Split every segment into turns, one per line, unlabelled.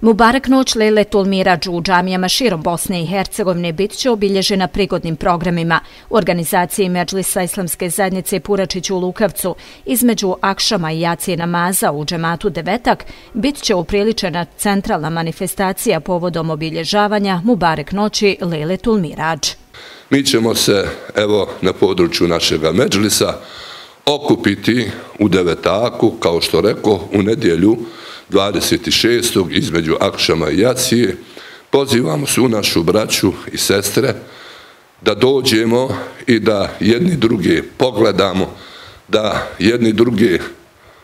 Mubarak noć Lejletul Miradž u džamijama širom Bosne i Hercegovine bit će obilježena prigodnim programima. U organizaciji Medžlisa Islamske zajednice Puračić u Lukavcu između akšama i jacije namaza u džematu Devetak bit će upriličena centralna manifestacija povodom obilježavanja Mubarak noći Lejletul Miradž.
Mi ćemo se, na području našega Medžlisa okupiti u Devetaku, kao što rekao, u nedjelju 26. između akšama i jacije. Pozivamo svu našu braću i sestre da dođemo i da jedni druge pogledamo, da jedni druge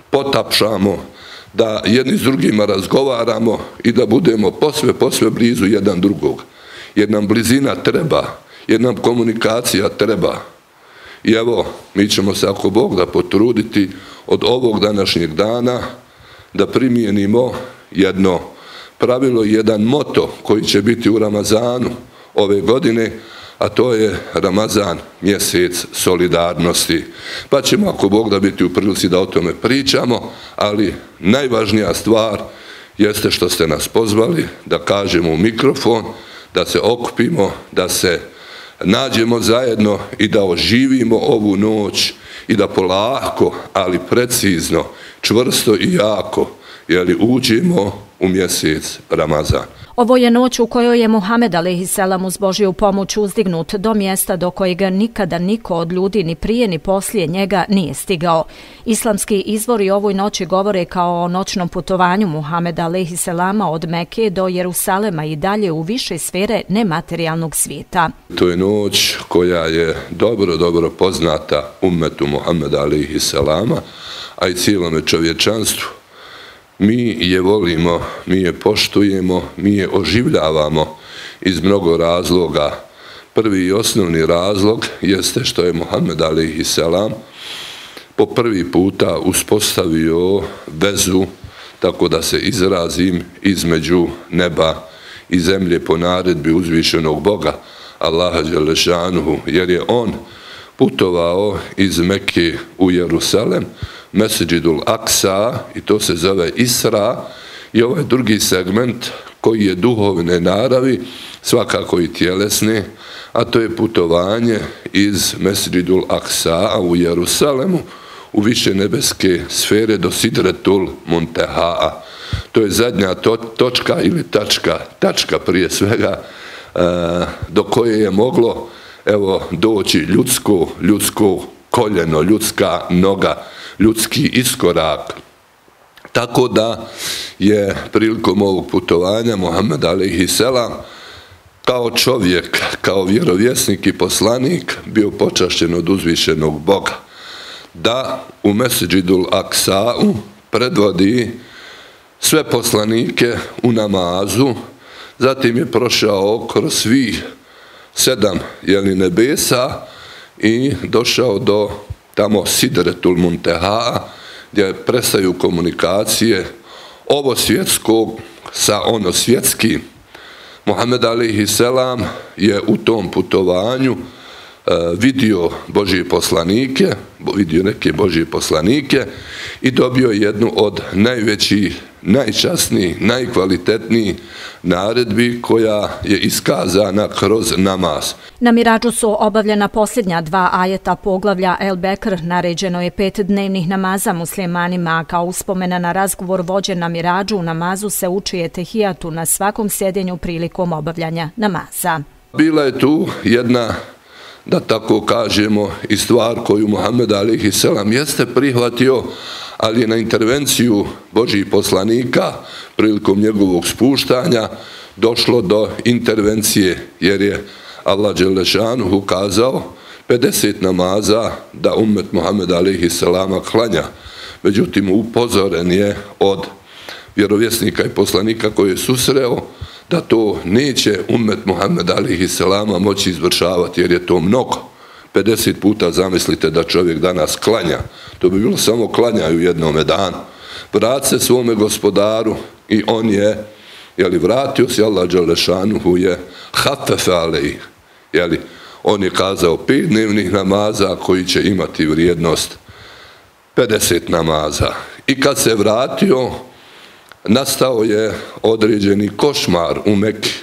potapšamo, da jedni s drugima razgovaramo i da budemo posve blizu jedan drugog. Jer nam blizina treba, jer nam komunikacija treba. I mi ćemo se, ako Bog da, potruditi od ovog današnjeg dana da primijenimo jedno pravilo, jedan moto koji će biti u Ramazanu ove godine, a to je Ramazan, mjesec solidarnosti. Pa ćemo, ako Bog da, biti u prilici da o tome pričamo, ali najvažnija stvar jeste što ste nas pozvali da kažemo u mikrofon, da se okupimo, da se nađemo zajedno i da oživimo ovu noć i da polako, ali precizno, čvrsto i jako, uđemo u mjesec Ramazan.
Ovo je noć u kojoj je Muhammed a.s. uz Božju pomoć uzdignut do mjesta do kojega nikada niko od ljudi ni prije ni poslije njega nije stigao. Islamski izvori ovoj noći govore kao o noćnom putovanju Muhammeda a.s. od Mekke do Jerusalema i dalje u više sfere nematerijalnog svijeta.
To je noć koja je dobro poznata ummetu Muhammeda a.s. a i cijelome čovječanstvu. Mi je volimo, mi je poštujemo, mi je oživljavamo iz mnogo razloga. Prvi i osnovni razlog jeste što je Muhammed a.s. po prvi puta uspostavio vezu, tako da se izrazim, između neba i zemlje po naredbi uzvišenog Boga, Allaha dželešanuhu, jer je on putovao iz Mekke u Jerusalem, Mesdžidul Aksa, i to se zove Isra, i ovaj drugi segment koji je duhovne naravi, svakako i tjelesne, a to je putovanje iz Mesdžidul Aksa u Jerusalemu u više nebeske sfere do Sidretul Muntehaa. To je zadnja točka ili tačka prije svega, do koje je moglo doći ljudsko koljeno, ljudska noga, ljudski iskorak. Tako da je prilikom ovog putovanja Muhammed a.s. kao čovjek, kao vjerovjesnik i poslanik bio počašćen od uzvišenog Boga da u Mesdžidul Aksa'u predvodi sve poslanike u namazu. Zatim je prošao kroz svih 7 nebesa i došao do tamo Sidretul Muntehaa, gdje prestaju komunikacije ovo svjetskog sa ono svjetskim. Muhammed a.s. je u tom putovanju vidio Božje poslanike, vidio neke Božje poslanike i dobio jednu od najvećih, najčasnijih, najkvalitetnijih naredbi koja je iskazana kroz namaz.
Na Miradžu su obavljena posljednja 2 ajeta poglavlja El Bekr. Naređeno je 5 dnevnih namaza muslimanima, a kao uspomena na razgovor vođen na Miradžu u namazu se uči etehijatu na svakom sjedenju prilikom obavljanja namaza.
Bila je tu jedna, da tako kažemo, i stvar koju Muhammed a.s. jeste prihvatio, ali je na intervenciju Božjih poslanika prilikom njegovog spuštanja došlo do intervencije, jer je Allah dželešanuhu kazao 50 namaza da ummet Muhammed a.s. klanja. Međutim, upozoren je od vjerovjesnika i poslanika koji je susreo da to neće ummet Muhammed a.s. moći izvršavati, jer je to mnogo. 50 puta zamislite da čovjek danas klanja. To bi bilo samo klanjaju jednome danu. Vrat se svome gospodaru i on je, vratio se, Allah dželešanuhu je hafefe alejh. On je kazao 5 dnevnih namaza koji će imati vrijednost 50 namaza. I kad se vratio, nastao je određeni košmar u Meki.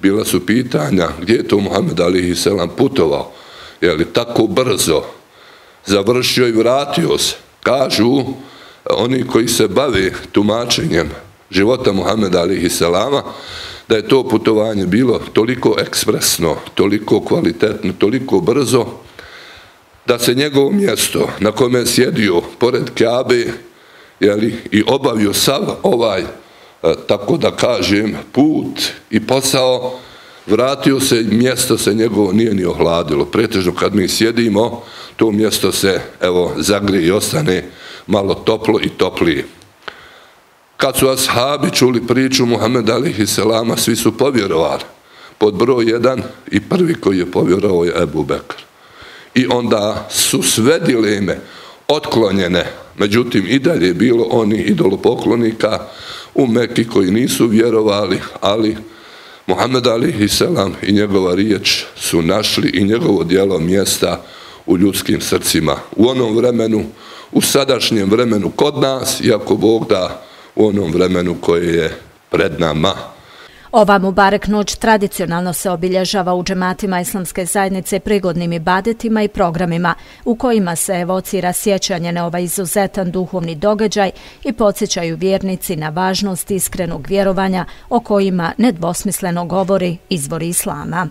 Bila su pitanja gdje je to Muhammed alejhi selam putovao, tako brzo, završio i vratio se. Kažu oni koji se bave tumačenjem života Muhameda alejhi selama da je to putovanje bilo toliko ekspresno, toliko kvalitetno, toliko brzo, da se njegovo mjesto na kome je sjedio pored Kjabe i obavio sav ovaj, tako da kažem, put i posao, vratio se, mjesto se njegovo nije ni ohladilo. Pretežno kad mi sjedimo, to mjesto se zagrije i ostane malo toplo i toplije. Kad su ashabi čuli priču Muhameda alejhi selama, svi su povjerovali. Pod broj 1 i prvi koji je povjerovao je Ebu Bekr. I onda su sve dileme otklonjene. Međutim, i dalje je bilo oni idolopoklonika u Meki koji nisu vjerovali, ali Muhammed alejhi selam i njegova riječ su našli i njegovo djelo mjesta u ljudskim srcima. U onom vremenu, u sadašnjem vremenu kod nas, iako Bog da u onom vremenu koje je pred nama.
Ova Mubarek noć tradicionalno se obilježava u džematima Islamske zajednice prigodnim ibadetima i programima u kojima se evocira sjećanje na ovaj izuzetan duhovni događaj i podsjećaju vjernici na važnost iskrenog vjerovanja o kojima nedvosmisleno govori izvor islama.